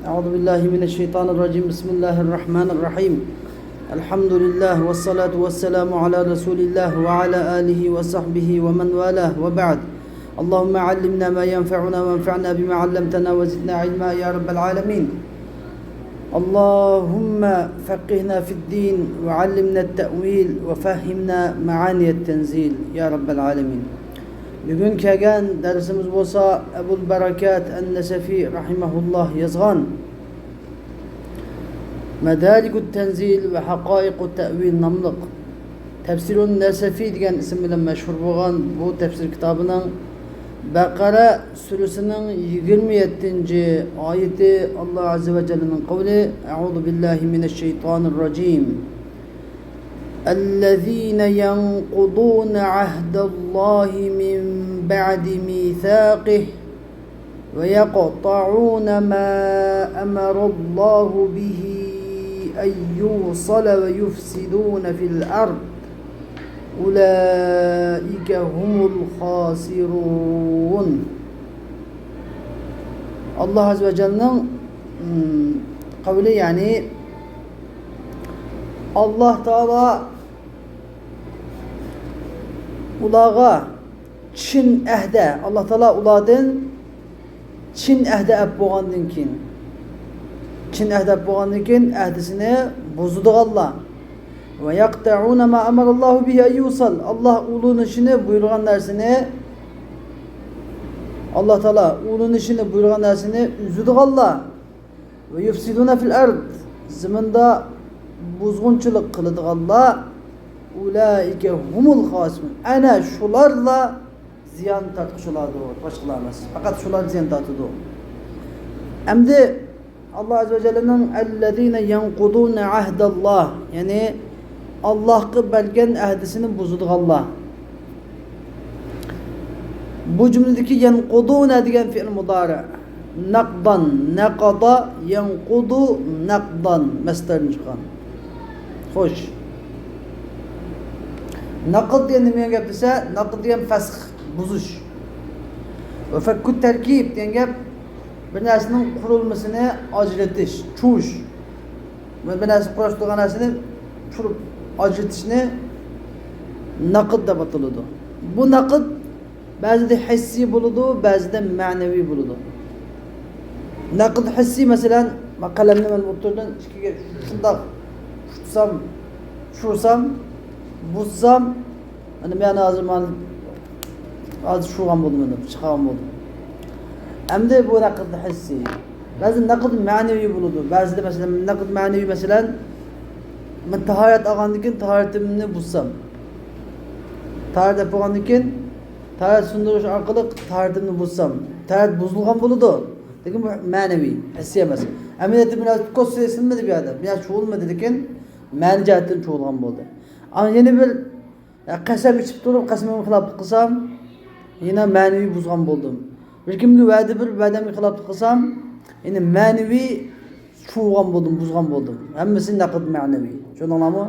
أعوذ بالله من الشيطان الرجيم. بسم الله الرحمن الرحيم. الحمد لله والصلاة والسلام على رسول الله وعلى آله وصحبه ومن والاه وبعد. اللهم علمنا ما ينفعنا وانفعنا بما علمتنا وزدنا علما يا رب العالمين. اللهم فقهنا في الدين وعلمنا التأويل وفهمنا معاني التنزيل يا رب العالمين. Bugün kelgan dersimiz bolsa Ebul Barakat en-Nesefi rahimahullah yazgan Medalikut Tenzil ve Haqaiqut Ta'vil namlıq Tefsirun Nesefi degan isim bilan meşhur bolgan bu tefsir kitabının Baqara suresinin 27. ayeti Allah Azze ve Celle'nin kavli Euzu billahi mineşşeytanirracim. الذين ينقضون عهد الله من بعد ميثاقه ويقطعون ما أمر الله به أن يوصل ويفسدون في الأرض أولئك هم الخاسرون. Allah Azze ve Celle'nin kavli yani Allah Teala ulağa Çin ehde Allah Teala uladın Çin ehde ep boğandın kin Çin ehde ep boğandın kin ehdisini bozdu Allah ve yakta'une ma emarallahu bihi eyyusal Allah ulun işini buyurgan dersini Allah Teala ulun işini buyurgan dersini üzüdü Allah ve yufsidune fil ard zımında buzgunçuluk kılıdı Allah ulaike humul khasimun ana şularla ziyan tartışıladı başkalar emas fakat şular ziyan tartıdı emdi Allah Azze ve Celle'nin ellezine yanqudun ahdallah yani Allah'ı belgen ahdisini bozdu Allah bu cümledeki yanqudun degan fiil mudari naqdan naqada yanqudu naqdan masdardan chiqqan xo'sh naqd degan nima gap desa naqd degan fasx buzish va fakku tarkib degan gap bir narsaning qurilmasini ajratish chuvish va bir narsa qurish turgan narsani turib ajratishni naqd deb ataladi bu naqd ba'zida hissiy bo'ladi ba'zida ma'naviy bo'ladi naqd hissiy masalan qalamni men o'tirdim ikkiga shundoq tutsam shursam buzsam hani men hozir shugan bo'ldim deb chiqqan bo'ldim endi bu naqd hissiy ba'zi naqd ma'naviy bo'ladi ba'zida masalan naqd ma'naviy masalan men tahorat olgandan keyin tahoratimni buzsam tahorat bo'lgandan keyin tahorat sundirish orqali tahoratimni buzsam tahorat buzilgan bo'ladi lekin bu ma'naviy hissiy emas amaliyotda biraz ko'z sinmadi bu yerda biraz cho'g'ilmadi lekin ma'ni jihatdan cho'g'ilgan bo'ldi ama yana bir qasam ichib turib qasamga xilof qilsam yana ma'naviy buzgan bo'ldim bir kimga va'damga xilof qilsam yana ma'naviy cho'g'ilgan bo'ldim buzgan bo'ldim hammasi naqd ma'naviy tushundinglarmi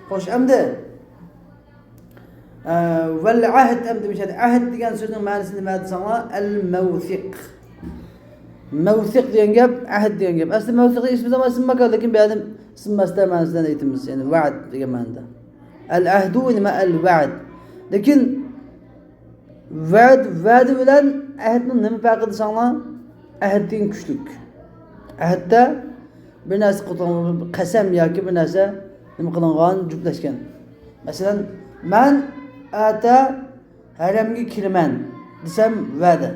xo'sh endi val ahd endi mishadi ahd degan so'zning ma'nosini nima desanglar al mawthiq mavsiq degan gap ahd degan gap asli mavsiq ismi zaman ism makon lekin bu yerda ism masdar ma'nosidan aytamiz ya'ni va'd degan ma'noda al ahdu nima al va'd lekin va'd bilan ahdning nima farqi desanglar ahd degan kuchlik ahdda bir narsa qasam yoki bir narsa nima qilingan juplashgan masalan man ata haramga kiraman desam va'da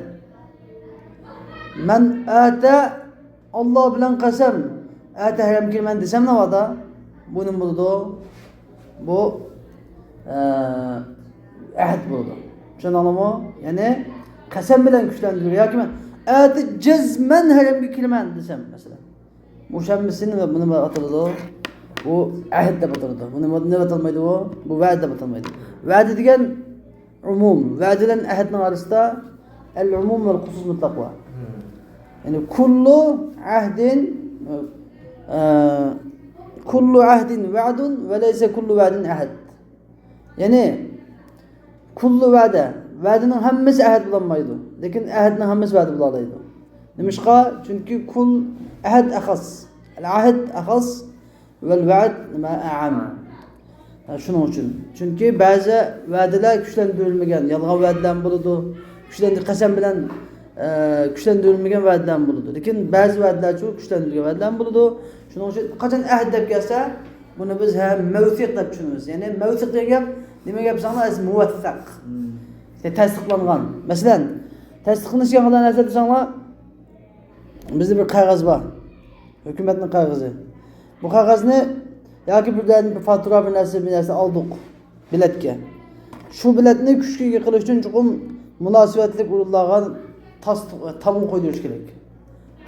men ata Allah bilan qasam ata haram kirman desam navada bu nima bo'ladi bu ahd bo'ladi tushundinglarmi ya'ni qasam bilan kuchlantirib yoki men ata jazman haramga kirman desam masalan o'shanmisini bu nima ataladi bu ahd deb ataladi bu nima atalmaydi bu va'd deb atalmaydi va'd degan umum va'd bilan ahdning orasida al umum val xusus mutlaq bor yani kullu ahdin va'dun ve leyse kullu va'din ahd. Yani kullu va'dinin hammasi ahd bo'lmaydi, lekin ahdning hammasi va'da bo'laoladi. Nimishqa? Chunki Ahd akhas. Al-ahd akhas vel vaad a'am. Şunun için. Çünkü bazı va'dalar güçlendirilmegen, yalg'on va'dalar bo'ladi. Qasam bilan güçlendirilmegen va'dalar bo'ladi. Lekin ba'zi va'dalar çok güçlendirilgan va'dalar bo'ladi. Şunun için qachon ahd deb kelsa, buni biz ham mavsiq deb tushunamiz. Ya'ni mavsiq degan gap nima gap sanlar muvaffaq. Tasdiqlangan. Masalan, tasdiqlangan narsa desanglar, bizde bir qog'oz bor. Hukumatning qog'ozi. Bu qog'ozni yoki bir fatura bir narsa aldık biletga. Şu biletni kuchga qilish uchun chuqur munosabatli urullarga tamom qo'ydirish kerak.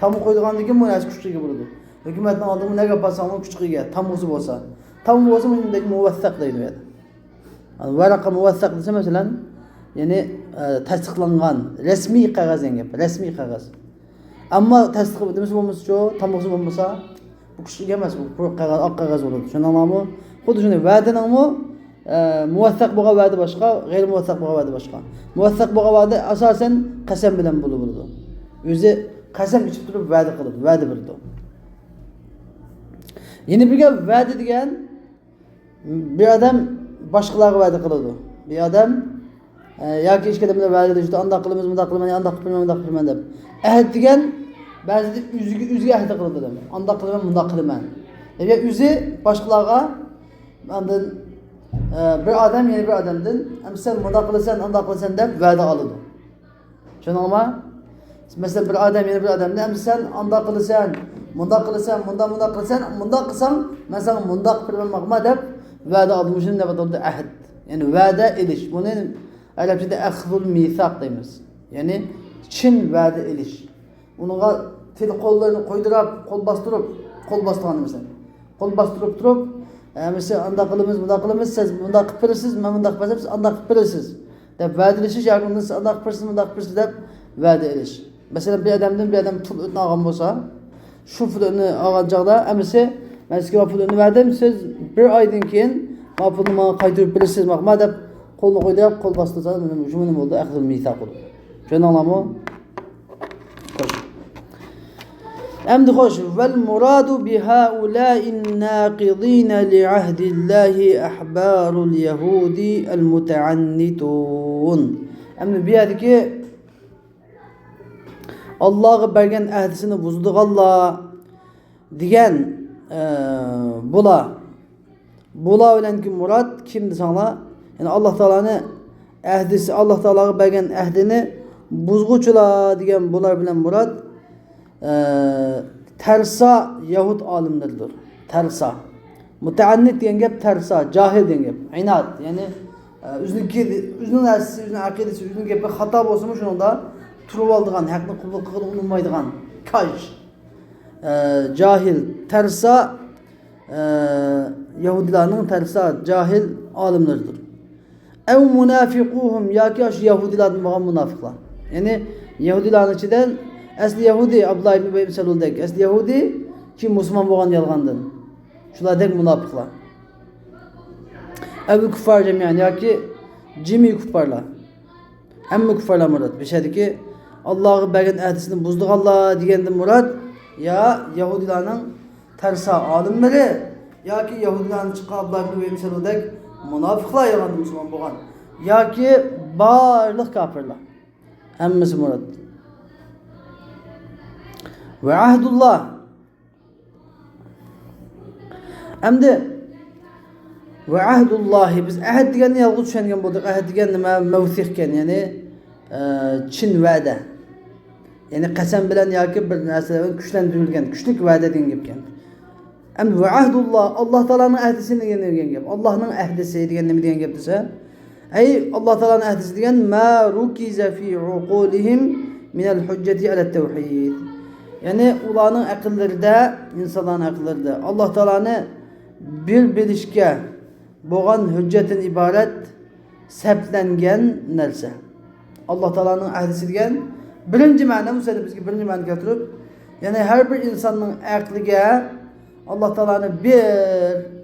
Tamom qo'ygandan keyin bu narsa kuchga bo'ladi. Hukumatning oldida nega basanlar kuchga tamozi bo'lsa. Tamom bo'lsa bunday muvaffaq deydi. Yani varaqa muvaffaq desa masalan, ya'ni tasdiqlangan rasmiy qog'oz degan, rasmiy qog'oz. Ammo tasdiq bo'lmasa, tamozi bo'lmasa bu kuchli emas, bu qog'oz, oq qog'oz bo'ladi. Tushunamizmi? Xuddi shunday va'daningmi muvaffaq bo'lgan va'da boshqa, g'ayri muvaffaq bo'lgan va'da boshqa. Muvaffaq bo'lgan va'da asosan qasam bilan bo'ladi. O'zi qasam ichib turib va'da qiladi, va'da beradi. Yeni bir gap va'da degan bir odam boshqalarga va'da qiladi. Bir odam yoki hech kimga va'da berishdi, unda qilamiz, bunda qilaman, unda qilmayman, bunda qilmayman deb. Ahd degan ba'zida o'ziga ahd qiladi adam. Unda qilaman, bunda qilaman. Yani o'zi boshqalarga ondan bir odam yana bir odamdan sen bunda qilasan, unda qilasan deb va'da oladi. Tushunamizmi? Mesela bir odam yana bir odamdan sen unda qilasan, bunda qilasan, bunda qilasan, bunda qilsang, men senga bunda qilib bermoqman deb va'da oldim. Shuni deb atadi ahd. Yani va'da elish. Buni Arapçada akhdul mithaq deymiz. Yani chin va'da elish. Unuğa tel qo'llarini qo'ydirib, qo'l bostirgan mesela. Qo'l bostirib turib, mesela anda qilamiz, bunda qilamiz, siz bunda qilib berasiz, men bunda qilib bersam, siz anda qilib berasiz deb va'dalashish yoki unda siz anda qilib berasiz, bunda qilib berasiz deb va'da elish. Mesela bir odamdan bir odam pul o'tni olgan bo'lsa, shu pulni olgan chog'da, amisi men sizga pulni berdim, siz bir oydan keyin men pulni menga qaytarib berasiz, maqma deb qo'lni qo'ydirib, qo'l bostirsa, shuni bo'ldi, akhdul mithaq bo'ldi. Tushunamizmi? Emdi hoş. Vel muradu bihaulâin nâqidîne li'ahdillahi ahbârul yehûdi el muteannitûn. Emdi bir yerdeki Allah'a bergen ahdisini buzduğalla diyen bula bilen ki murad kimdi sana? Yani Allah Teala'nın ahdisi, Allah Teala'ya bergen ahdini buzguçula diyen bular bilen murad tersa Yahud alimleridir. Tersa. Muteannit diyen gep tersa, cahil diyen gep. İnat. Yani üzünün asisi, üzünün akidesi, üzünün gepi hata olsun mu şunu da turup aldığan, hakkını kulluk kılıp unutmaydıgan. Kaj. Cahil, tersa Yahudilerin tersa, cahil alimleridir. Ev münafikuhum ya ki aşı Yahudilerin bağım münafıklar. Yani Yahudilerin içinden asli Yahudi Abdullah ibn Ubay ibn Selul'daki asli Yahudi ki Müslüman boğan yalgandan. Şulardaki münafıklar. Ebu kuffar cemiyen ya ki cimi kuffarlar. Emmi kuffarlar murad. Bir şeydi ki Allah'ı bergen ahdisini buzduk Allah diyendi murad. Ya Yahudilerin tersa alimleri ya ki Yahudilerin çıkan Abdullah ibn Ubay ibn Selul'daki münafıklar yalgandan Müslüman boğan. Ya ki barlık kafirler. Emmisi murad. Ve ahdullah. Emdi ve ahdullahi biz ahd deganni yalg'ız tushungan bo'ldik. Ahd degan nima? Mavsiqkan, ya'ni chin va'da. Ya'ni qasam bilan yoki bir narsadan kuchlantirilgan, kuchlik va'da degan gap ekan. Endi ve ahdullah, Alloh taolaning ahdisi degan gap. Allohning ahdisi degan nima degan gap desa, ay Alloh taolaning ahdisi degan ma rukiza fi uqulihim min al-hujjati ala at-tauhid. Yani ulanın akıllarda, insanların akıllarda Allah Teala'nı bir bilişke boğan hüccetin ibaret seplengen nerse. Allah Teala'nın ahdisi diyen birinci ma'na bu sene bizge birinci ma'na getirip yani her bir insanın aklıga Allah Teala'nı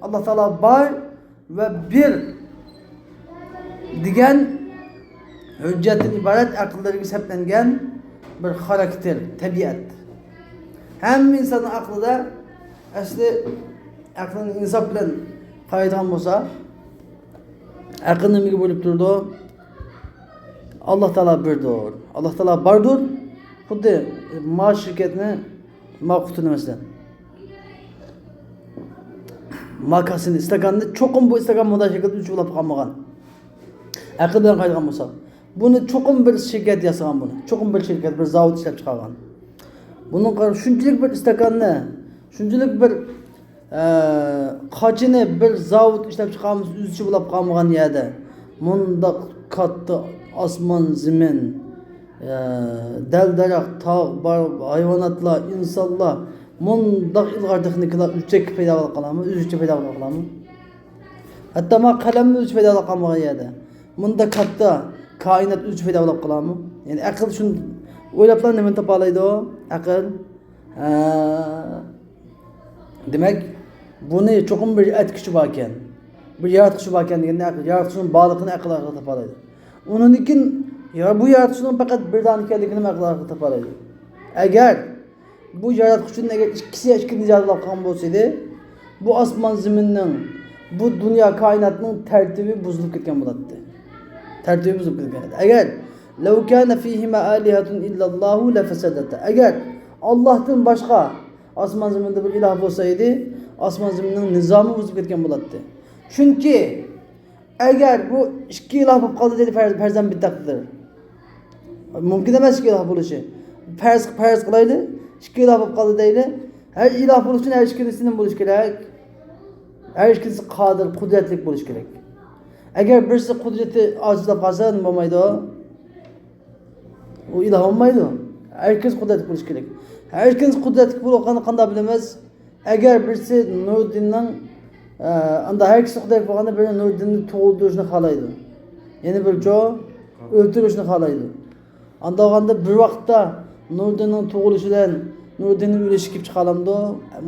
Allah Teala var ve bir diyen hüccetin ibaret akılları seplengen bir karakter, tabiat. Hem insanın aklı da asli aklının insaf bilen kayıthan bolsa akıl nimaga bo'lib turdi? Allah Taala birdir. Allah Taala bardır. Xuddi ma şirketini maqutun emasdan. Makasini istaganni cho'qim bu istagan moda şirket 3 ulab qolmagan. Akıl bilan qaytgan bolsa, buni cho'qim bir şirket yasagan buni. Cho'qim bir şirket, bir zavod ishlab chiqargan. Bunun shunchalik bir istaganni, shunchalik bir qochini bir zavod ishlab chiqaramiz, o'zicha bo'lib qolmagan yerda. Mundaq katta osmon, zamin, dal-daraxt, tog', hayvonotlar, insonlar, mundaq ilg'or texnikalar o'zcha paydo qilamiz, o'zicha paydo qilamiz. Hatto ma qalamni o'zicha paydo qilmagan yerda. Munda katta koinot o'zicha paydo qilamiz. Ya'ni aql shun o'ylablar nima topa oladi? Aql demak, buni cho'qim bir aytkichi bor ekan. Bir yaratqichi bor ekan deganda aql, yaratqichining borlig'ini aql orqali topa oladi. Uningkin ya bu yaratqichining faqat birdan ekanligini aql orqali topa oladi. Agar bu yaratqichining agar ikkisi ikkinchi jarlab qolgan bo'lsa edi, bu osmon zaminning, bu dunyo koinotning tartibi buzilib ketgan bo'lardi. Tartibi buzilib ketgan edi. Agar law kana fihima alihatun illallohu la fasadata. Agar Allohdan boshqa osmon zaminda bir iloh bo'lsa edi, osmon zaminning nizomi buzilib ketgan bo'lardi. Chunki agar bu ikki iloh bo'lib qoldi dedi farzand bittadir. Mumkin emas ikki iloh bo'lishi. Farz qilaylik, ikki iloh bo'lib qoldi deyli. Her iloh bo'lish uchun har ikkisinning bo'lishi kerak. Her ikkisi qodir, qudratli bo'lishi kerak. Agar birisi qudrati ojizlab qolsa, nima bo'lmaydi? U iloh bo'lmaydi. Her ikkisi qudratli bo'lishi kerak. Her ikkisi qudratli bo'lganini qanday bilamiz? Agar birisi Nuriddinning anda her ikisi qudratli bo'lganda biri Nuriddinni tug'ildirishni xohlaydi. Ya'ni bir joy o'ldirishni xohlaydi. Anda olganda bir vaqtda Nuriddinning tug'ilishidan Nuriddinning o'lishi kelib chiqalamdi,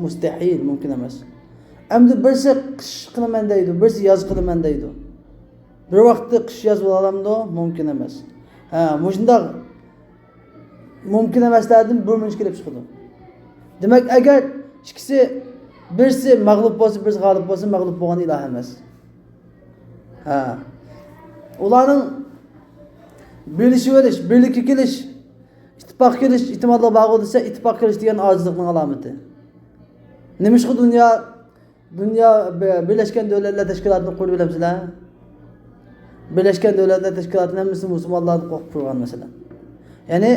mustahil, mumkin emas. Endi birisi qish qilaman deydi, birisi yoz qilaman deydi. Bir vaqtda qish yoz bo'lamdi, mumkin emas. Shunday mumkin emaslardan bir minch kelib chiqadi. Demak, agar ikkisi birisi mag'lub bo'lsa, birisi g'olib bo'lsa, mag'lub bo'lgan iloh emas. Ularning birlashib, birlikka kelish, ittifoq kelish ehtimollar bor desa, ittifoq kelish degan ojizlikning alomati. Nima shu dunyo Birlashgan Davlatlar Tashkilotini qurib bilamsizlar? Birlashgan Davlatlar Tashkilotini hammasi musulmonlarni qo'rqib turgan masalan. Ya'ni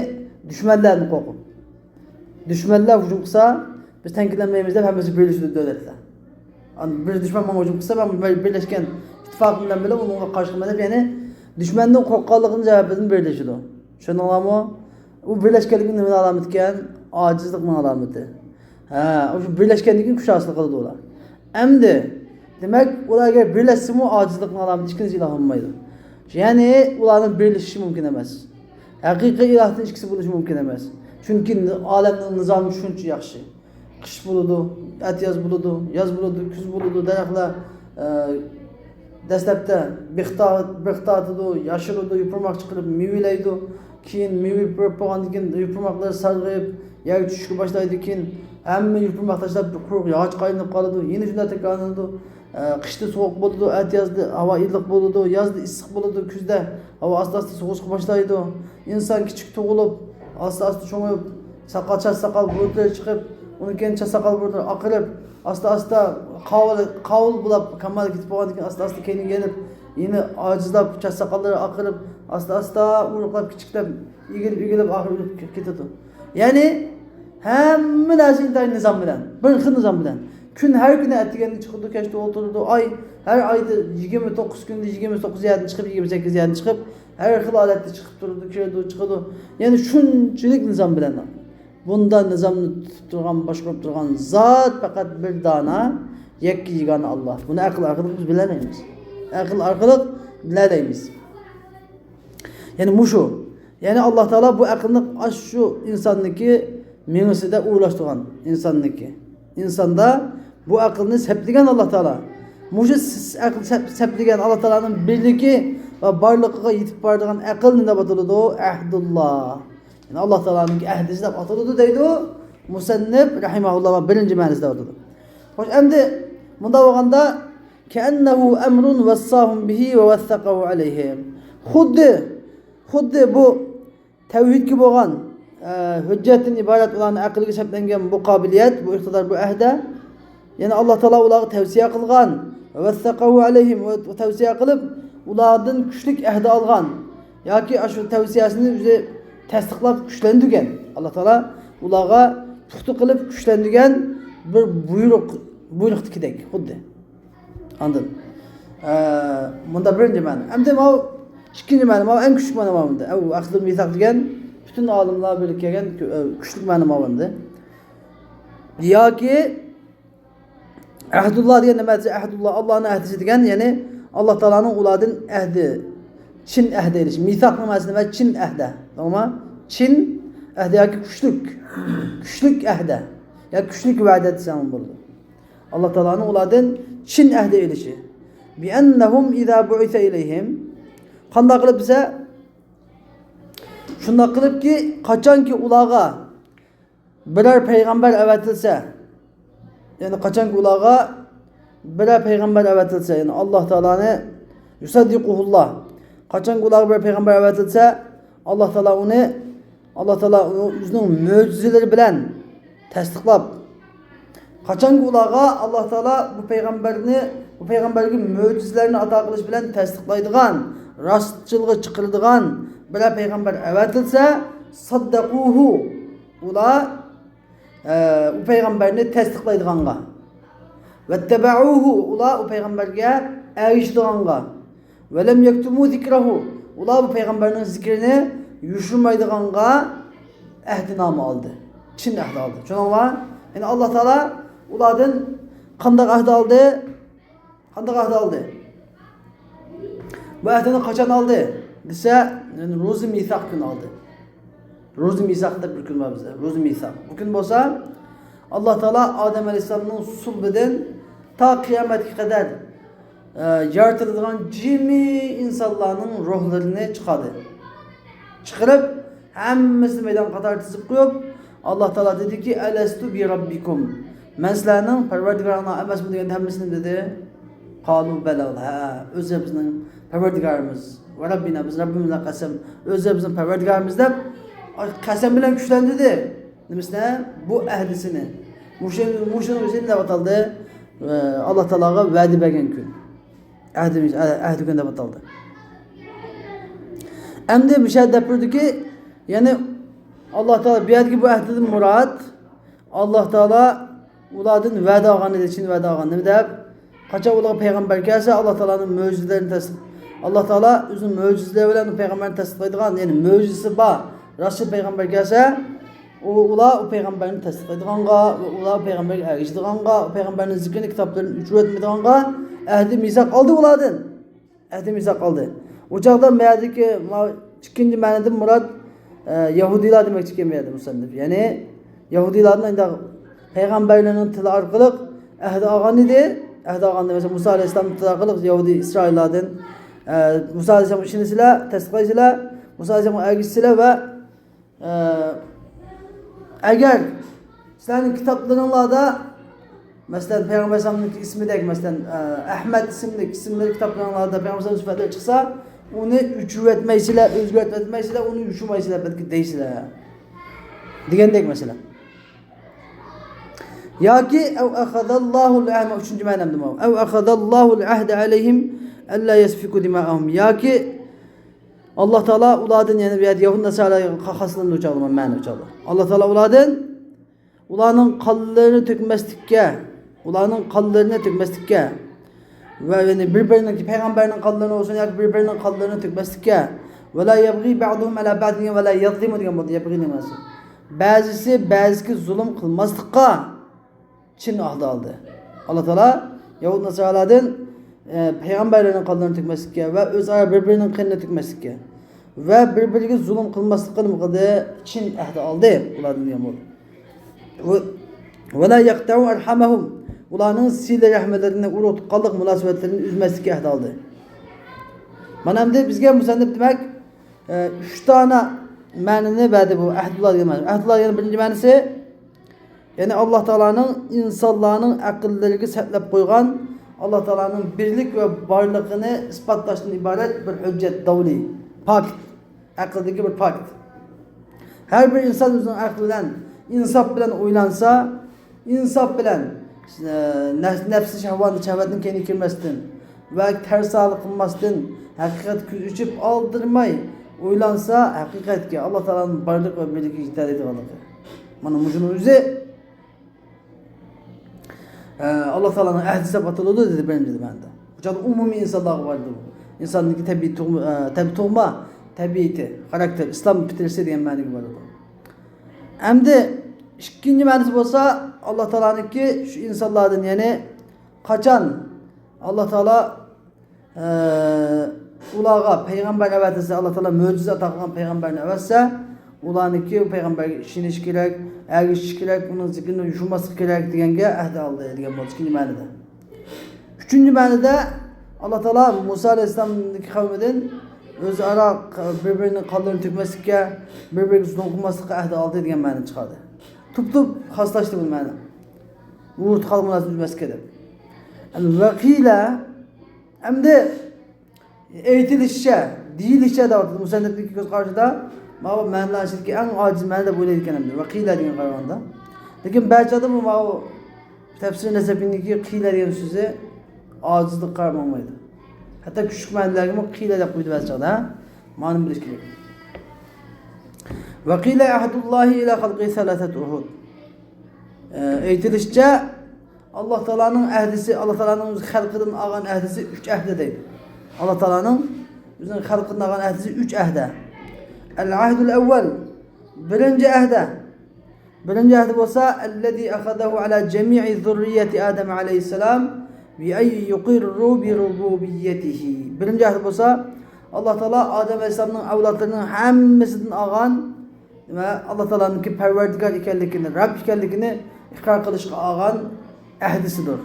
dushmanlarni qo'rqib. Dushmanlar hujum qilsa, biz tankilanmaymiz deb hammasi birlashdi davlatlar. Bir dushman menga hujum qilsa, men Birlashgan ittifoq bilan unga qarshi qilma deb, ya'ni dushmanning qo'rqqanligini javobidan birlashdi. Tushundinglarmi? U birlashganlikning nima alomati ekan? Ojizlikning alomati. O'sha birlashganlikning kuchasini qiladi ular. Endi demak, ular agar birlashsa-mu ojizlikning alomati ikkinchi iloh bo'lmaydi. Ya'ni ularning birlashishi mumkin emas. Haqiqiy ilohning ikkisi bo'lishi mumkin emas. Chunki olamning nizomi shuncha yaxshi. Qish bo'ladi, yoz bo'ladi, yoz bo'ladi, kuz bo'ladi, daraxtlar dastlabda bextatidi, yashiradi, yupurmoq chiqarib mevalaydi. Keyin meva bo'lgandan keyin yupurmoqlar sarg'ayib, yer tushishga boshlaydi, keyin hamma yupurmoq tashlab quruq yog'och qaynab qoladi. Yana shunday takrorlanadi. Qishda sovuq bo'ladi, yozda havo iliq bo'ladi, yozda issiq bo'ladi, kuzda havo asta-asta sovishga boshlaydi. Inson kichik tug'ilib, asta-asta cho'ngib, soqol bo'rtlar chiqib, undan keyin soqol bo'rtlar oqirib, asta-asta qovul bo'lib, kamal ketib bo'lgandan keyin asta-asta keyin kelib, yana ojizlab, soqollari oqirib, asta-asta urqlab, kichiklab, egilib oxirib ketadi. Ya'ni hamma narsa intay nizom bilan, bir xil nizom bilan. Kun her kuni atganda chiqadi, kechda o'tiradi. Oy her oyda 29 kunda 29 yerdan chiqib, 28 yerdan chiqib, her xil holatda chiqib turadi, kiradi, chiqadi. Ya'ni shunchalik nizom bilan. Bunda nizomni tutib turgan, boshqarib turgan zot faqat bir dona, yakka yegona Alloh. Buni aql orqali biz bilmaymiz. Aql orqali bilmaymiz. Ya'ni mushu. Ya'ni Alloh taolo bu aqlni shu insonniki mengisida o'ylashtirgan insonniki. Insonda bu aqlni seplagan Alloh taolo. Mushu aql seplagan Alloh taoloning birligi va borligiga yetib boradigan aql nima bo'ladi? Ahdulloh. Yani Allah Teala'nın ahdisi deb ataladi deydi. musannif rahimahullah birinci ma'nosida o'tadi. Xo'sh, endi bunda bo'lganda ka'annahu amrun wassahum bihi va wathaqahu alayhim. Xuddi bu tavhidga bo'lgan hujjatdan iborat ularning aqliga shaplangan bu qobiliyat, bu iqtidor, bu ahda, ya'ni Alloh taolo ularga tavsiya qilgan, wathaqahu alayhim, va tavsiya qilib ulardan kuchlik ahda olgan yoki shu tavsiyasini o'zi tasdiqlab kuchlantirgan. Alloh taolo ularga puxta qilib kuchlantirgan bir buyruqdikidek xuddi. Anladın? Bunda birinci ma'no. Endi bu ikkinchi ma'no, bu eng kuchli ma'no bunda. Bu aqdul misaq degan bütün olimlar birlik kelgan kuchli ma'no bunda. Yoki ahdulloh degan nima desa, ahdulloh Allohning ahdisi degan, ya'ni Alloh taolaning ulardan ahdi, chin ahdi elish. Misaq nimasi nima? Chin ahda. To'g'rimi? Chin ahda yoki kuchlik ahda. Yoki kuchlik va'da desam bo'ladi. Alloh taolaning ulardan chin ahdi elishi. Bi annahum idza bu'itha ilayhim. Qanday qilib desa, shunday qilibki, qachonki ularga biror payg'ambar avatilsa, ya'ni qachonki ularga biror payg'ambar avatilsa, ya'ni Alloh taolani yusaddiquhulloh. Qachonki ularga bir payg'ambar avatilsa, Alloh taolo o'zining mo'jizalari bilan tasdiqlab, qachonki ularga Alloh taolo bu payg'ambarga mo'jizalarni ato qilish bilan tasdiqlaydigan, rostchilga chiqaradigan bir payg'ambar avatilsa, saddaquhu, ular u payg'ambarni tasdiqlaydiganga, vattaba'uhu, ular u payg'ambarga erishdiganga, va lam yaktumu zikrahu, ular bu payg'ambarning zikrini yushirmaydiganga ahdinoma oldi. Chin ahd oldi. Tushuninglar? Yani Alloh taolo ulardan qanday ahd oldi? Bu ahdini qachon oldi desa, yani ro'zi misaq kuni oldi. Ro'zi misaq deb bir kun bor bizda. Ro'zi misaq. Bu kun bo'lsa, Alloh taolo Odam alayhisolamning sulbidan ta qiyomatga qadar yaratiladigan jimi insonlarning ruhlarini chiqardi. Chiqarib, hammasini maydon qator tizib qo'yib, Alloh taolo dediki, alastu bi robbikum. Men sizlarning parvardigoringlar emasmi degan hammasini dedi. Qalu bala. Ha, o'zimizning parvardigorimiz. Va robbina, biz Robbimizga qasam, o'zimizning parvardigorimiz deb qasam bilan kuchlantirdi. Nimasini? Bu ahdisini. Mushuni o'zini deb ataldi. Alloh taologa va'da bergan kun. Ahdi kun deb ataldi. Endi müşahede buyurdu yani Allah Teala bir yerdeki bu ahdiden murad Allah Teala ulardan vədə ağanı için vədə ağanı deyib qaça ular peygamber gelse Allah Teala'nın mucizelerini tasdik. Allah Teala özünün mucizeleri bilen peygamberini tasdiqlaydigan, yani mucizesi var. Rasul peygamber gelse ular o peygamberini tasdiqlaydiganga, ular peygamberge erişdiganga, o peygamberin zikrini kitaplarını ücretmeydiganga ahdi misaq aldı ulardan. Ahdi misaq aldı. O çağda meğerdeki ikinci ma'nodan murad Yahudiler demek çıkmaydı musannif. Yani Yahudilerden de peygamberlerin tili arkalık ahdi ağan idi. Ahdi ağan mesela Musa Aleyhisselam'ın tili arkalık Yahudi İsraillerden Musa Aleyhisselam'ın işinisiyle, tasdiqlayısıyla, Musa Aleyhisselam'ın ergisiyle ve eğer sizlerin kitaplarınlarda mesela Peygamber Aleyhisselam'ın ismi de mesela Ahmet isimli kitaplarınlarda Peygamber Aleyhisselam'ın sıfatları çıksa onu üçüvetmeysiyle, özgürtmetmeysiyle, onu üşümeysiyle belki değilsiyle. Digendek mesela. Ya ki ev ahadallahu l'ahme, üçüncü menemdim o. Ev ahadallahu l'ahde aleyhim ella yesfiku dima'ahum. Ya ki Allah Teala uladın yani bir Yahud Nasara'yı kakasını uçalım, məni uçalım. Allah Teala ulanın kallarını tökmeslikke, ve yani birbirinin peygamberinin kallarını olsun ya birbirinin kallarını tökmeslikke ve la yabghi ba'duhum ala ba'din ve la yazlimu diyen bu yabghi demesi. Bazısı zulüm kılmazlıkka Çin ahdı aldı. Allah Teala Yahud Nasara'dan peygamberlerin kallarını tökmeslikke ve öz ara birbirinin kanını tökmeslikke ve birbirine zulüm kılmazlıkka mıqadı Çin ahdı aldı. Uladın diyen bu. Ve la yakta'u erhamahum. Ulanın sile rahmetlerine uğratıp kaldık münasebetlerini üzmeslik ahd aldı. Bana hem de bizge musannif demek 3 tane ma'nini verdi bu ahdullah demek. Ahdullah yani birinci ma'nisi Yani Allah Teala'nın insanların akıllarını setlep koygan, Allah Teala'nın birlik ve varlığını ispatlaştığından ibaret bir hüccet, davli, pakt, akıldaki bir pakt. Her bir insan özünün aklı bilen, insaf bilen uylansa, insaf bilen nefsi şehvatını şehvatını kendi kirmestin ve ters sağlık kılmastin, hakikat küz içip aldırmay uylansa hakikat ki Allah Teala'nın varlık ve birlik ihtiyar ediyor. Bana mucunun üzeri Allah Teala'nın ahdisi batılıdır dedi benim dedi bende. Çünkü umumi insanlar vardı bu. İnsanın tabi tuğma, tabiiyeti, karakter, İslam bitirse diyen mani vardı. Hem de ikinci manisi olsa Allah Teala'nın ki şu insanlardan yani kaçan Allah Teala ulağa peygamber evetese Allah Teala mucize takılan peygamber evetse ulanı ki peygamber işini şikirek, eğer şikirek bunun zikrini yuşulması gerek diyenge ahde aldı diyen bu ikinci manide. Üçüncü manide Allah Teala Musa Aleyhisselam'daki kavmiden öz ara birbirinin kanlarını tükmesike, birbirinin dokunmasike ahde aldı diyen manide çıkardı. Tup haslaştı bu manide. Vurut kalmanası üzmeskedir. Yani vakile hem de eğitilişçe, değilişçe de vardı. Musa'nın göz karşıda ma mənlaşır ki en aciz mənə də böyle dikən əmdir. Və qilə deyən qaravanda. Lakin bəlkədə bu ma tefsir nesebindeki qilə deyən sözü acizlik qaramamaydı. Hatta küçük mənələrimi qilə də qoydu bəlkədə. Manım bilişkilik. Və qilə əhdullahi ilə xalqi sələsət uhud. Eğitilişçe Allah Teala'nın əhdisi, Allah Teala'nın xalqının ağan əhdisi 3 əhdədəydi. Allah Teala'nın bizim xalqının ağan əhdisi 3 əhdə. El-ahdul evvel birinci ahde olsa ellezî ahadehu ala cemii zurriyeti Adem aleyhisselam bi ey yuqirru bi rububiyyetihi. Birinci ahde olsa Allah Teala Adem aleyhisselamın evlatlarının hemmesinden ağan ve Allah Teala'nın ki perverdigar ikenlikini, Rab ikenlikini ikrar kılışka ağan ahdisidir.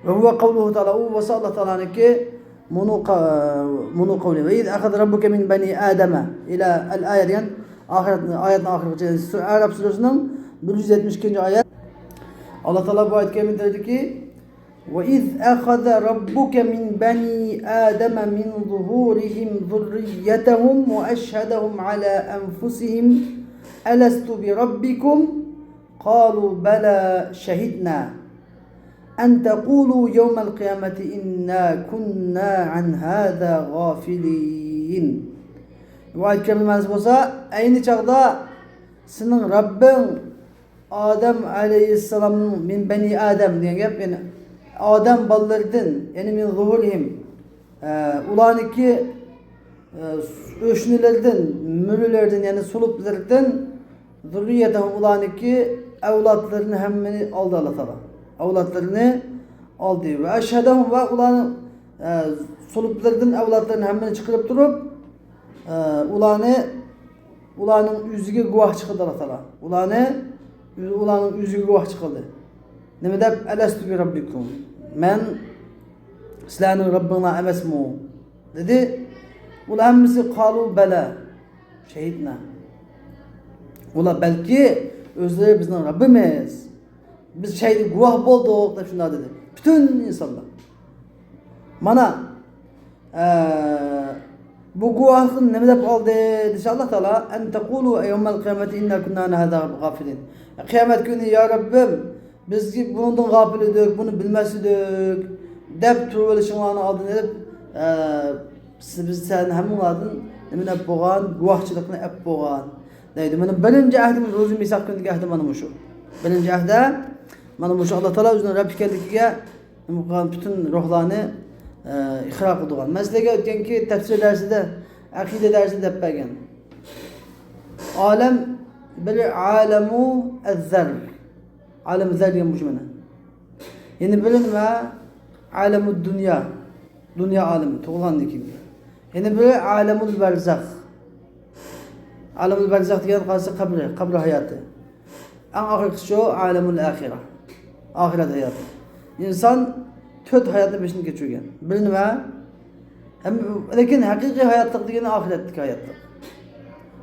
Ve huve kavluhu Teala o olsa Allah Teala'nın ki Munu kavli ve iz ahad rabbuke min bani Adem'e ila el-ayet yani ayetin ahir Arap suresinin 172. ayet. Allah Teala bu ayet kerimede dedi ki ve iz ahad rabbuke min bani Adem'e min zuhurihim zurriyetehum ve eşhedehum ala enfusihim elestu bi rabbikum qalu bela şehidna en tequlu yevmel kıyameti inna kunna an hâzâ gâfilîn. Bu ayet kelimesi olsa aynı çağda senin Rabbin Adem aleyhisselamın min beni Adem diyen gap yani Adem ballarından yani min zuhurihim ulan ki öşnülerden, mülülerden yani suluplardan zürriyetehum ulan ki evlatlarını hemmeni aldı Allah Teala. Evlatlarını aldı ve eşhedehum ve ulanı soluplardan evlatlarını hemen çıkarıp durup ulanın yüzüge guvah çıkıldı Allah Teala. Ulanın yüzüge guvah çıkıldı. Ne medep elestu bi rabbikum. Men sizlerin Rabbina emesmu dedi. Ula hemmisi kalu bela şehidna. Ula belki özleri bizden Rabbimiz. Biz şeydi guvah bulduk da şunlar dedi. Bütün insanlar. Bana bu guvahın ne medep aldı? İnşallah Teala en tekulu yevmel kıyameti inna kunna an hâzâ gafilin. Kıyamet günü ya Rabbim biz ki bundan gafil edik, bunu bilmezdik. Dep turvelişinlerini aldın edip biz sen hem onlardın ne medep boğan, guvahçılıkını hep boğan. Neydi? Benim birinci ahdimiz Ruzi Misak günündeki ahdim benim şu. Birinci ahde mana bu Allah Teala özünün Rabb ekanligiga bütün ruhlarni ihro qilgan. Masalaga o'tganki tafsir darsida, aqida darsida deb bergan. Olam bir alamu az-zar. Alam zar degan bu mana. Ya'ni bilinma alamud dunya. Dünya alemi tug'ilgandan keyin. Ya'ni bir alamul barzakh. Alamul barzakh degan qaysi qabr hayoti. En ahirki şu alemul ahire. Ahiret hayatı. İnsan tört hayatın peşinde geçiyor. Bilinme. Lakin hakiki hayatlık degeni ahiretlik hayatlık.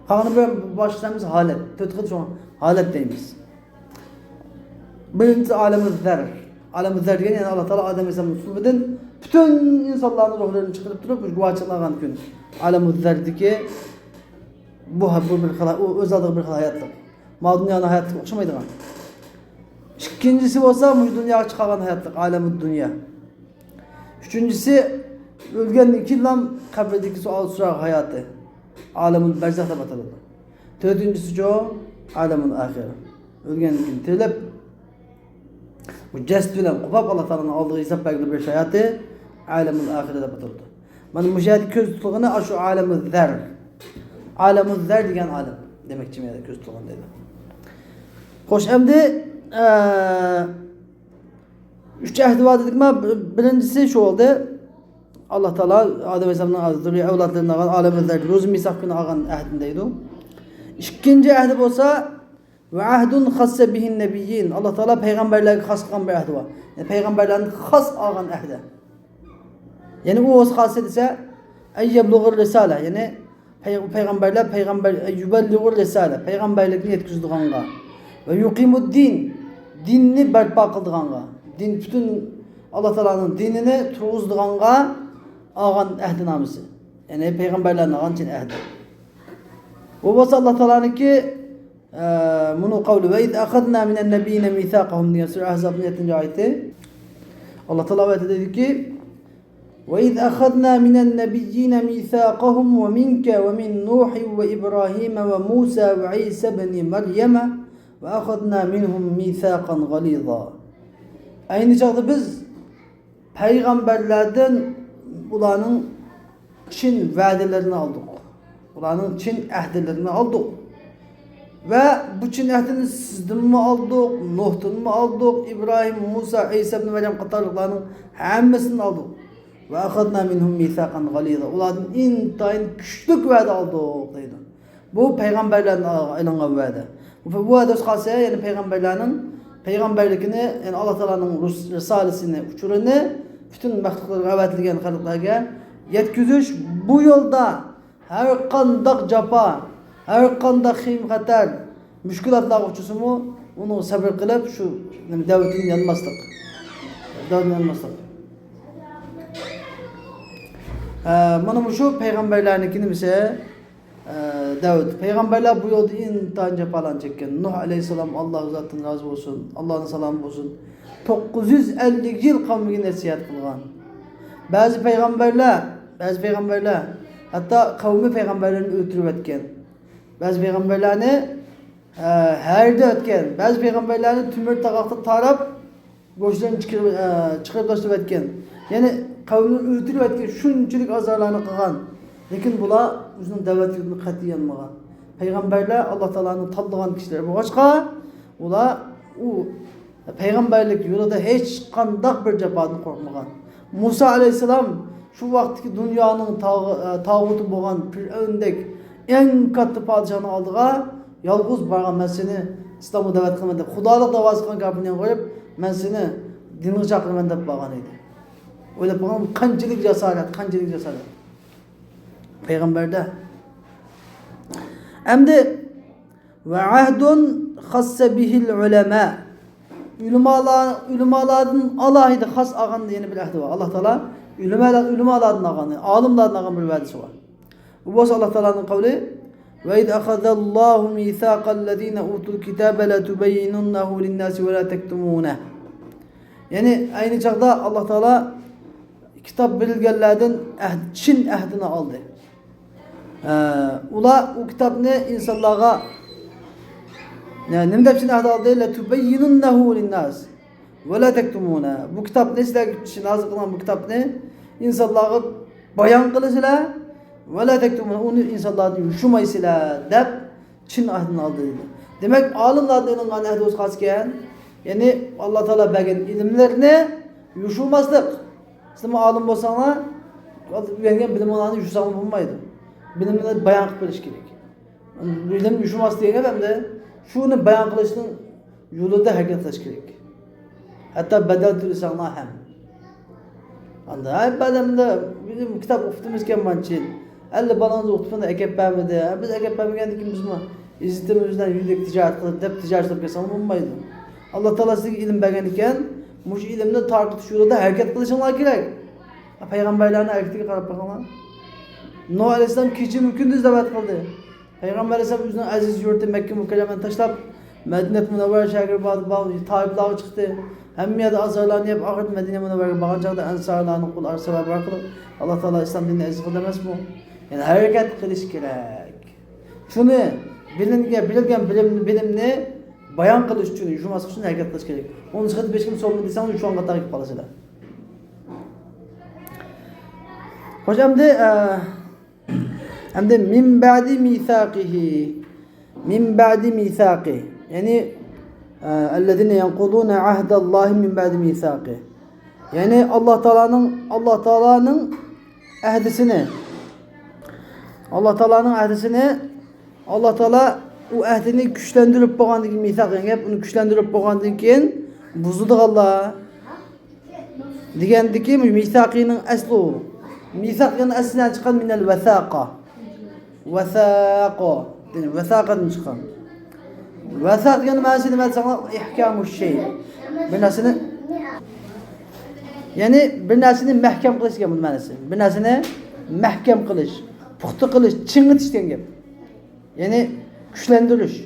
Kanı böyle başlayacağımız halet. Tört şu an halet deyimiz. Birinci alem-i zer. Alem-i zer yani Allah Teala Adem Aleyhisselam'ın sulbeden bütün insanların ruhlarını çıkarıp durup guvaçılagan gün. Alem-i zerdeki bu bir özellik bir hayatlık. Ma dünyanın hayatlık okşamaydıgan. İkincisi olsa bu dünyaya çıkaran hayatlık, alem-i dünya. Üçüncüsü ölgen iki yıldan kabredeki sual sıra hayatı. Alem-i berzahta batırıldı. Dördüncüsü o alem-i ahire. Ölgen iki tirilip bu cest bilen kopap Allah Teala'nın aldığı hesap belgili bir hayatı alem-i ahirede batırıldı. Bana müşahede köz tutulğunu şu alem-i zer. Alem-i zer diyen alem. Demek ki köz tutulğunu dedi. Hoş emdi üç ehdi var dedik mi? Birincisi şu oldu. Allah Teala Adem Aleyhisselam'ın zürriye evlatlarına ağan alem-i zer. Rozun misafkını ağan ehdindeydi. İkinci ehdi olsa ve ahdun hasse bihin nebiyyin. Allah Teala peygamberlerine has kılan bir ehdi var. Yani peygamberlerin has ağan ehdi. Yani o hasiyet ise eyyebluğur risale. Yani peygamber yübelluğur risale. Peygamberlikini yetkizdiğanga. Ve yuqimud din. Dinini berpa kıldığanga. Din bütün Allah Teala'nın dinini turguzduğanga ağan ehdi namısı. Yani peygamberlerin ağan için ehdi. O basa Allah Teala'nın ki bunu kavlu ve iz akhadna minen nebiyine mithaqahum diye Sure Ahzab'ın 7. ayeti. Allah Teala dedi ki ve iz akhadna minen nebiyyine mithaqahum ve minke ve min Nuh ve İbrahim ve Musa ve İsa ibn Meryem ve akhadna minhum mithaqan galiza. Aynı çağda biz peygamberlerden ulanın Çin vədələrini aldık. Ulanın Çin əhdələrini aldık. Ve bu Çin əhdini sizden mi aldık, Nuh'tan mı aldık, İbrahim, Musa, İsa ibn Meryem qatarlıqlarının həmməsini aldık. Ve akhadna minhum mithaqan galiza. Ulardan intayın küçlük vədə aldık deydi. Bu peygamberlerin aylanan vədə. Bu vədə xalsa yani peygamberlikini yani Allah Teala'nın risalesini, uçurunu bütün məxluqlara əvətilgən xalqlara yetkizüş bu yolda her kandak capa, her kandak xim xatar, müşkülatlar uçusu mu onu sabır kılıp şu devletin yanmaslık. Devletin yanmaslık. Bana şu peygamberlerininkini mesela Davud. Peygamberler bu yolda intihan cepalan çekken. Nuh Aleyhisselam Allah zatın razı olsun. Allah'ın selamı olsun. 950 yıl kavmine nasihat kılgan. Bazı peygamberler hatta kavmi peygamberlerini öldürüp etken. Bazı peygamberlerini herde etken. Bazı peygamberlerini tümür takakta tarap boşlarını çıkarıp taşıp etken. Yani kavmini öldürüp etken şunçilik azarlarını kılgan. Lekin bular o'zining da'vatini qat'iy yanmagan. Peygamberler Allah Teala'nın tanıdığan kişiler bu başka. Ular o peygamberlik yolunda hiç kandak bir cepadan korkmagan. Musa Aleyhisselam şu vaktki dünyanın tağutu boğan Firavundek en katı padişahını aldığa yalğız bargan ben seni İslam'a davet kılmadı. Xudalık davası kılgan kapını koyup ben seni dinini çakırman dep bağan idi. Öyle bağan kancılık cesaret. Peygamberde. Emdi ve ahdun hasse bihil ulema. Ulemaların Allah'ıydı has ağandı yeni bir ahdi var. Allah Teala ulemaların ağanı, alimlerin ağanı bir vadisi var. Bu Allah Teala'nın kavli ve iz akhadallahu mithaqallezine utul kitabe la tubayyinunnahu lin-nasi ve la tektumunah. Yani aynı çağda Allah Teala kitap verilgenlerden Çin ahdini aldı. Ula o kitap ne insanlara yani nem de Çin ahdi aldı la tubayyinunnahu lin-nas ve la tektumuna. Bu kitap ne sizler için nazil kılan bu kitap ne? İnsanlara bayan kılısıyla ve la tektumuna onu insanlardan yuşumaysıyla dep Çin ahdini aldı dedi. Demek alimlerden ahdi olsa kasken yani Allah Teala bergen ilimlerini yuşulmazlık. Siz alim olsana vergen bilim olanı yuşusamı bulmaydı. Bilimler bayan kılış gerek. Bilim yuşulmaz diye hem de şunu bayan kılışının yolunda hareket kılış gerek. Hatta bedel türlüsana hem. Anda bedemde bizim kitap okuduğumuzken mançin. 50 balanızı okutduğunda ekip vermedi. Biz ekip vermeyendik biz mi? İzletimizden yüzdeki ticaret kılıp, ticaret kılıp kesanı bulmaydı. Allah Teala sizga ilm bergan ekan, mush ilmni tarqitish yo'lida harakat qilishinglar kerak. Payg'ambarlarning harakatiga qarab boqinglar. Nuh alayhisalom kechirim kunduz da'vat qildi. Payg'ambar alayhisalom o'zining aziz yurti Makka mukarramani tashlab Madinat Munawwara shahriga borib, Toiflarga chiqdi. Hamma yerda azorlanib, oxir Madina Munawwaraga borgan chaqda ansarlarning qo'l sabab qilib, Alloh taolo islom dinini aziz qildi emasmi? Ya'ni harakat qilish kerak. Shuni bilgan bilimni bayon qilish uchun, yurmaslik uchun harakat qilish kerak. Uni chiqib hech kim so'raydi desang, shu onga tarqib qolasizlar. Xo'sh, endi min ba'di mithaqihi. Min ba'di mithaqi. Yani ellezine yanquduna ahdallahi min ba'di mithaqi. Yani Allah Teala'nın ahdisini Allah Teala o ahdini güçlendirip boğandan keyin mithaq yani uni güçlendirip boğandan keyin buzdi Allah. Degandiki mithaqinin asli o. Mithaq yani aslidan chiqqan minal vasaqa. Vasaqa. Yani vasaqadan chiqqan. Vasaq yani ma'nosi nima desanglar ihkamush shay. Bir narsani yani bir narsani mahkam qilish degan bu ma'nosi. Bir narsani mahkam qilish, puxta qilish, chingitish degan gap. Yani güçlendirish.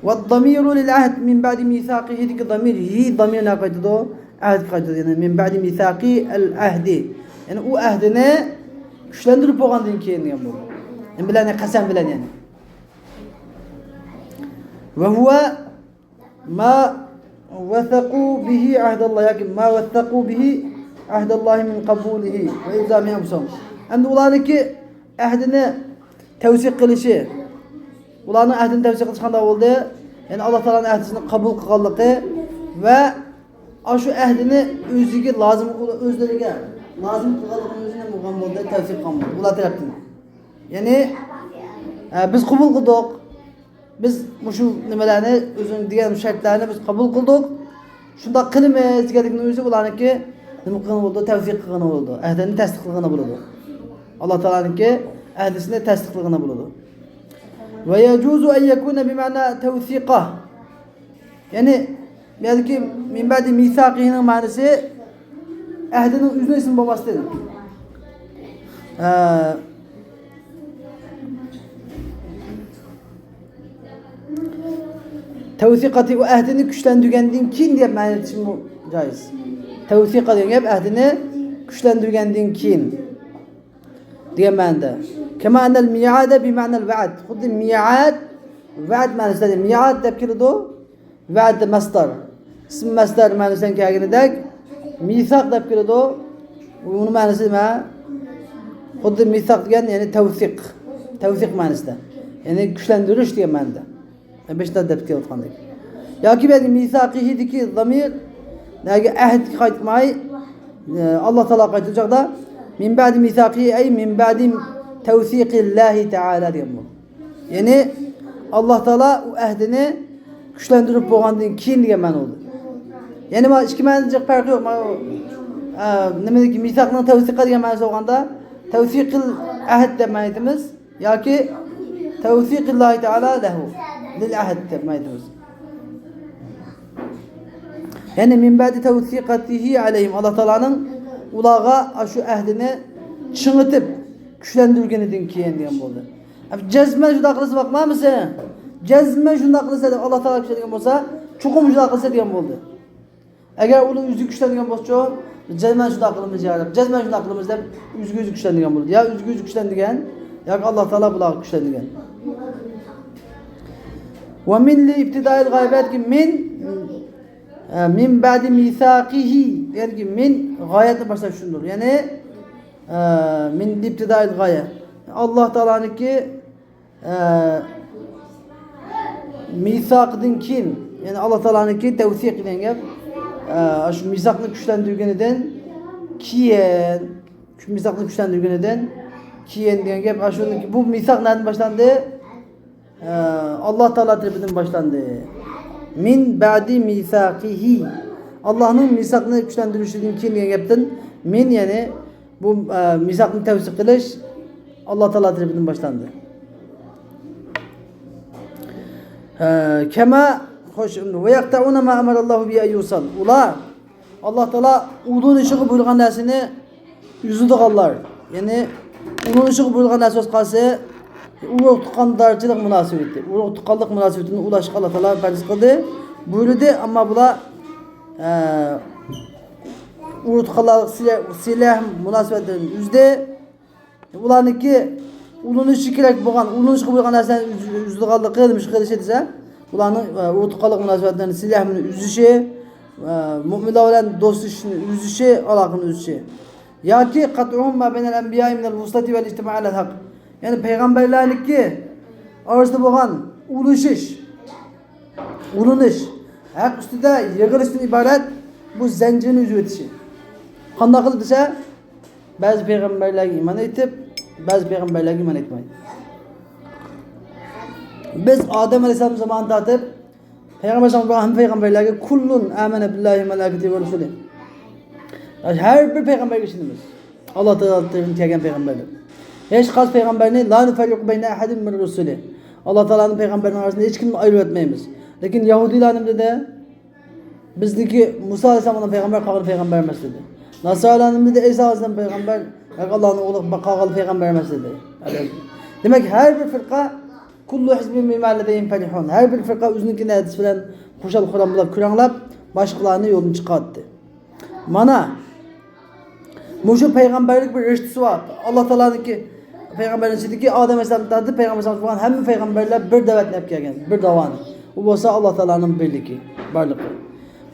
Ve damiru lil ahd min ba'di mithaqihi dik damir hi damirna qaytadi. Ahd qaytadi yani min ba'di mithaqi al ahdi. Yani o ahdini güçlendirip boğandan keyin degan bu. Yani bilan qasam bilan yani. Ve huve ma وثقوا به عهد الله لكن ما وثقوا به عهد الله من قبوله وإلزام أنفسهم. Endi ularniki ahdini tavsiq qilishi. Ularning ahdini tavsiq qilish qanday bo'ldi? Yani Alloh taolaning ahdini qabul qilganligi va shu ahdini o'ziga lozim o'zlariga lozim qilganligini o'zini bo'lgan bo'ldi, tavsiq qilgan bo'ldi. Ular tarafdan. Yani biz qabul qildik. Biz shu nimalarni o'zing degan shartlarni biz qabul qildik. Shunda qilmaymiz deganlikni o'zi ularniki nima qilgan bo'ldi? Tavsiq qilgan bo'ldi. Ahdini tasdiqlagan bo'ldi. Alloh taolaniki ahdisini tasdiqlagan bo'ldi. Va yajuzu an yakuna bi ma'na tawsiqa. Yani belki min ba'di mithaqining ma'nosi ahdining o'zini ismi bo'lmasdi. Tevsikati o ahdini güçlendirgendiğin kin diye ma'na etishim joiz. Tevsika degan gap ahdini güçlendirgendiğin kin diye ma'noda. Kema anal mi'ada bi ma'nal va'd. Xuddi mi'ad va'd ma'nosida mi'ad deb keladi. Va'd masdar. Ism masdar ma'nosidan kelganidek mithaq deb keladi. Uni ma'nosi nima? Xuddi mithaq degan yani tevsik. Tevsik ma'nosida. Yani güçlendirish degan ma'noda. Beşte deb kelayotgandek. Yoki belki misaqihidiki zamir nega ahd qaytmay Alloh taolo qaytacaqda min ba'di misaqihi ay min ba'di tawsiqillahi taala degan bu. Yani Alloh taolo o ahdini güçlendirip bo'lgandan keyin degan ma'no oldu. Yani bu ikki ma'noda farqi yo'q. Nimaki misaqning tawsiqa degan ma'nosi bo'lganda tawsiqil ahd deb ma'no etamiz yoki tawsiqillahi taala lahu lil ahd deb ma'no etamiz. Yani min ba'di tawsiqatihi alayhim Alloh taolaning ularga shu ahdini chingitib kuchlantirganidan keyin degan bo'ldi. Jazma shunda qilsa boqmamisiz? Jazma shunda qilsa deb Alloh taolo kuchlantirgan bo'lsa, chuqum shunda qilsa degan bo'ldi. Agar uni o'zi kuchlantirgan bo'lsa, jazma shunda qilamiz yarab. Jazma shunda qilamiz deb o'zi kuchlantirgan bo'ldi. Ya o'zi kuchlantirgan, yoki Alloh taolo bularni kuchlantirgan. Ve min li ibtida'il g'aybat ki min ba'di mithaqihi yani min g'oyatni boshlab shundir. Yani min li ibtida'il g'oya. Alloh taolaniki mithaqdan keyin yani Alloh taolaniki tavsiq degan gap shu mithaqni kuchlantirganidan keyin mithaqni kuchlantirganidan keyin degan gap shuniki bu mithaq nereden boshlandi? Allah Teala tarafından başlandı. Min ba'di mithaqihi. Allah'ın misakını güçlendirişinden keyin degan gapdan min yani bu misakni tavsiq qilish Allah Teala tarafından başlandı. Kema Hoş ve yakta'una ma emarallahu bi eyyusal. Ular Allah Teala ulun işi buyurgan narsani yüzüde kallar. Yani ulun işi buyurgan narsa söz kalsa ulug' tuqqandarchilik munosabati, ulug' tuqqanlik munosabatini ulashga Allah Teala farz qildi. Buyurdi, ammo bular ulug' tuqqanlik silah munosabatini uzdi. Ularniki ulun işi kerak bo'lgan, ulun işi bo'lgan narsani yüzüde kaldı qilmish qilishi desa, ularning ulug' tuqqanlik munosabatini silahini uzishi, mu'minlar bilan do'stlashishni uzishi, aloqani uzishi. Yoki qat'un ma baynal anbiya'i min al-wuslati wal ijtima' ala al-haq. Yani peygamberlarniki arasında bo'lgan ulunish, haq ustida yig'ilishdan iborat bu zanjirni uzib o'tishi. Qanday qilib desa, ba'zi peygamberlarga iymon etib, ba'zi peygamberlarga iymon etmaydi. Biz Adem Aleyhisselam zamanında atıp peygamberlerge kullun amene billahi meleketi ve rusulü. Her bir peygamber işinimiz. Allah Teala'nın kelgen peygamberler. Hiç kas peygamberini la nufarriqu beyne ahadin min rusulü. Allah Teala'nın peygamberinin arasında hiç kimse ayrı etmeyimiz. Lakin Yahudilerin de bizdeki Musa Aleyhisselam'ın peygamber kağılı peygamber mesledi. Nasranilerin de İsa Aleyhisselam peygamber Allah'ın oğlu kağılı peygamber mesledi. Demek her bir fırka kullu hizbin bima ledeyhim farihun. Her bir fırka özünkine hadis bilen kuşal Kur'an bulab küranlap başkalarını yolunu çıkarttı. Mana muşu peygamberlik bir rüştüsü var. Allah Teala'nınki peygamberin içindeki Adem Aleyhisselam tadı peygamber sallallahu hem peygamberler bir davet nep gelgen, bir davan. Bu olsa Allah Teala'nın birliği, varlığı.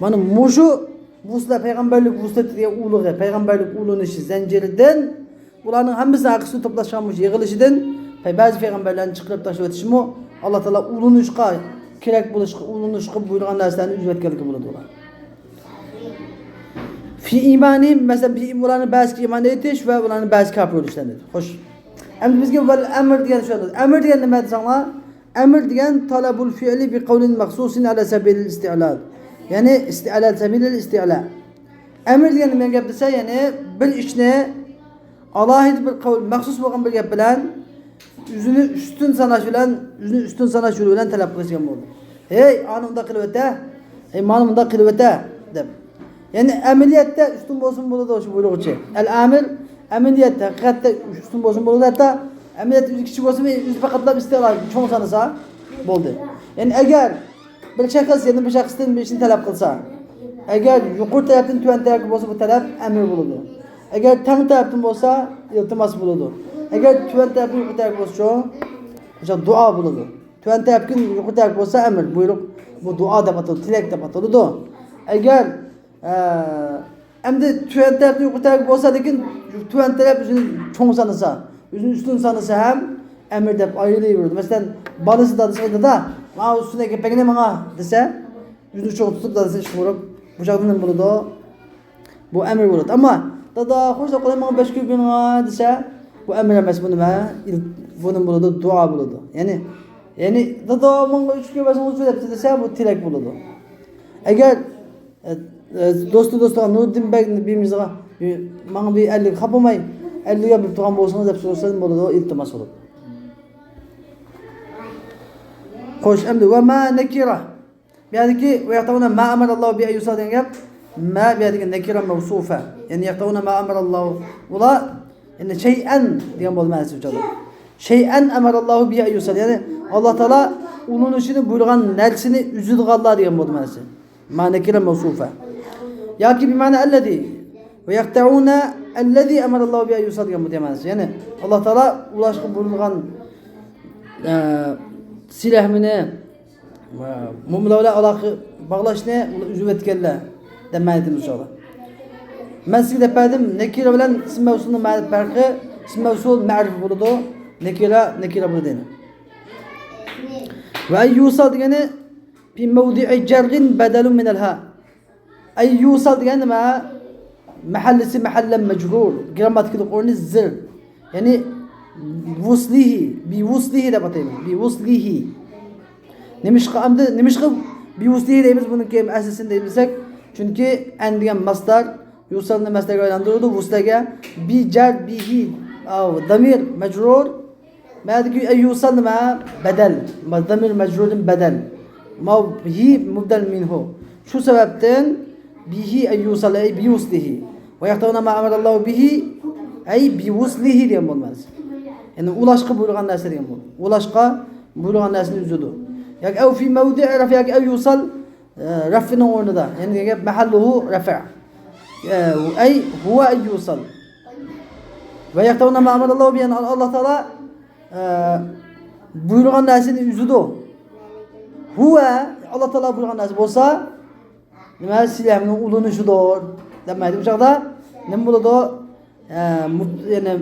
Mana muşu vusla peygamberlik vuslat diye uluğu, peygamberlik ulunuşu zincirden bularning hammasi aqsi to'plashganmish yig'ilishidan bazı peygamberlerin çıkıp taşıp ötüşümü Allah Teala ulunuşqa kerak bo'lishga ulunuşqa buyurgan narsalarni uzib o'tganligi bo'ladi ular. Fi imani mesela bir ularni bazı iman etish va ularni bazı kafir bo'lishlardir. Xo'sh. Endi bizga val amr degan tushadi. Amr degan nima desanglar? Amr degan talabul fi'li bi qawlin maxsusin ala sabilil isti'lal. Yani isti'lal sabilil isti'la. Amr degan nima gap desa, yani bir ishni alohida bir qavl maxsus bo'lgan bir gap bilan yüzünü üstün sanaş yolu bilen talep kılışkan oldu. Hey anımda kılvete, hey manımda kılvete deb. Yani ameliyette üstün bolsun buludu şu buyruğu için. El amir ameliyette hakikatte üstün bolsun buludu hatta ameliyat yüzü küçük olsun ve yüzü fakatlap istiyorlar çoğun sanısa boldu. Yani eğer bir şahıs yani bir şahsın bir işini talep kılsa, eğer yukarı taraftan tüven tarafı bolsa bu talep emir buludu. Eğer tam taraftan bolsa iltimas buludu. Eğer tüven tarafı yukarı tarafı olsa dua buludu. Tüven tarafı yukarı tarafı olsa emir buyruk bu dua da batıldı, tilek de batıldı. Eğer emdi tüven tarafı yukarı tarafı olsa dekin tüven tarafı yüzünü çoğun sanısa, yüzünü üstün sanısa hem emir de ayrılıyordu. Mesela balısı da dışarıda da ma üstüne kepekine bana dese yüzünü çok tutup da dese şumurup bıçakından buludu. Bu emir buludu. Ama da hoş da kolayman 5 gün dese bu emir emez bunun buludu dua buludu. Yani da manga 3 gün basın usul yaptı dese bu tilek buludu. Eğer dostu Nuruddin Bey birimizde manga bir 50 kapamay 50'ye bir tuğan bolsanız hep sorsanız buludu iltimas olur. Hoş emdi ve ma nekira. Yani ki ve yaktavuna ma amarallahu bi eyyusa diyen gap ma biyadiki nekira mevsufa. Yani yaktavuna ma amarallahu ula yani şeyen diyen bol manası uçadı. Şeyen amarallahu bi eyyusa yani Allah Teala onun işini buyurgan nersini üzülgallah diyen bol manası. Ma nekira mevsufa. Ya ki bir mana ellezi ve yaktavuna ellezi amarallahu bi eyyusa diyen bol manası. Yani Allah Teala ulaşkı buyurgan silahmini müminlerle alakı bağlaşını üzüp etkenler demeydim inşallah. Ben size depedim nekira bilen isim mevsulunun ma'rif farkı isim mevsul ma'rif buludu nekira buludu yani. Ve eyyusal diyeni fi mevdi'i cergin bedelun minel ha. Eyyusal diyeni ma mahallisi mahallen mecrur gramatiklik orni zir yani vuslihi de batayım. Bi vuslihi. Nemişka bi vuslihi deyimiz bunun ki esasını deyirsek çünkü en diyen mastar yusalını mastarga aylandırıyordu vuslaga bi cer bihi damir mecrur ma ki yusal ma bedel damir mecrurun bedel ma bihi mubdal minhu. Şu sebepten bihi ay yusal ay bi yuslihi. Ve yahtavna ma amarallahu bihi ay bi yuslihi diye olmaz. Yani ulaşqa buyurgan narsa degan bu. Ulaşqa buyurgan narsani uzudu. Yak ev fi mevdi raf yak ev yusal raf'inin o'rnida. Yani gap mahalluhu raf'. Ay huwa ay yusal. Ve yaktavna ma amarallahu bihi Allah Taala buyurgan narsani uzudu. Huwa Allah Taala buyurgan narsa bo'lsa, nima sizlarning ulunishidir. Demaydi. Bu chaqda nima bo'ladi? Yani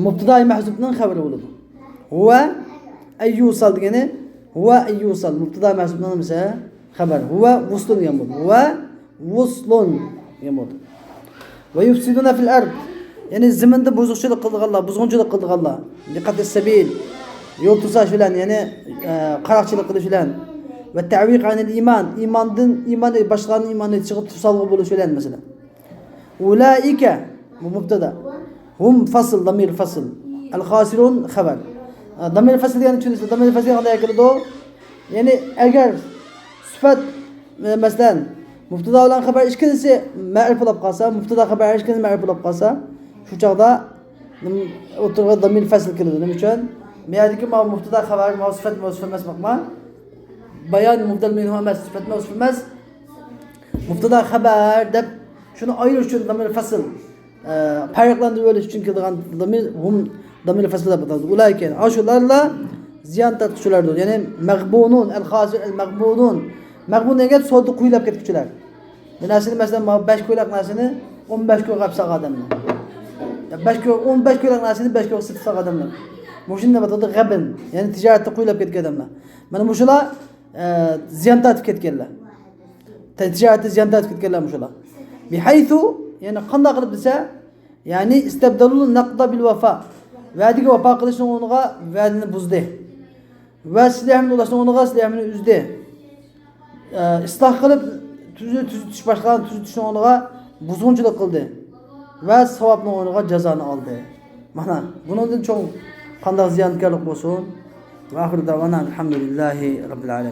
mubtidai mahzubning xabari bo'ladi. Huwa ay yusal degani huwa ay yusal mubtidai mahzubning nimasi? Xabar. Huwa wuslun degan bo'ladi. Huwa wuslun degan bo'ladi. Va yufsiduna fil ard. Yani zaminda buzuqchilik qildiganlar, buzg'unchilik qildiganlar. Diqqatis sabil. Yo'l to'sash bilan, yani qaroqchilik qilish bilan va ta'viq anil iman, iymonni boshqalarning iymoniga chiqib tusalg'i bo'lish bilan masalan. Ulaika mubtada. Hum fasl damir fasl. Al khasirun xabar. Damir fasl degani tushunasiz. Damir fasl qanday keladi? Yani agar sifat masalan mubtada bilan xabar ikkinchisi ma'rif bo'lib qolsa, mubtada xabar ikkinchisi ma'rif bo'lib qolsa, shu chaqda o'tirgan damir fasl keladi. Nima uchun? Meyadiki ma mubtada xabar, ma sifat emas bakma. Bayan mubdal minhu emas, sifat emas. Mubtada xabar deb shuni ayirish uchun damir fasl farqlantirib olish uchun kelgan damir hum damir fasl deb atadi. Ulayken ashularla ziyon tortuvchilardir. Ya'ni maghbunun al-khasir al-maghbunun. Maghbun degan sodda qo'ylab ketuvchilar. Bu narsani masalan 5 ko'ylak narsani 15 ko'ylab qilsa odamlar. 15 ko'ylak narsani 5 ko'ylab sotsa odamlar. Bu shunday batadi g'abn, ya'ni tijoratda qo'ylab ketgan odamlar. Mana bu shular ziyon tortib ketganlar. Tijoratda ziyon tortib ketganlar shular. Bihaythu yani qanday qilib desa, yani istabdalul naqda bil vafa. Va'diga vafo qilishning o'rniga va'dini buzdi. Va sizlarning ulashning o'rniga sizlarni uzdi. Isloh qilib tuzitish boshqalarni tuzitishning o'rniga buzg'unchilik qildi. Va savobning o'rniga jazoni oldi. Mana bundan cho'ng qanday ziyonkorlik bo'lsin. Va oxirida alhamdulillahi robbil alamin.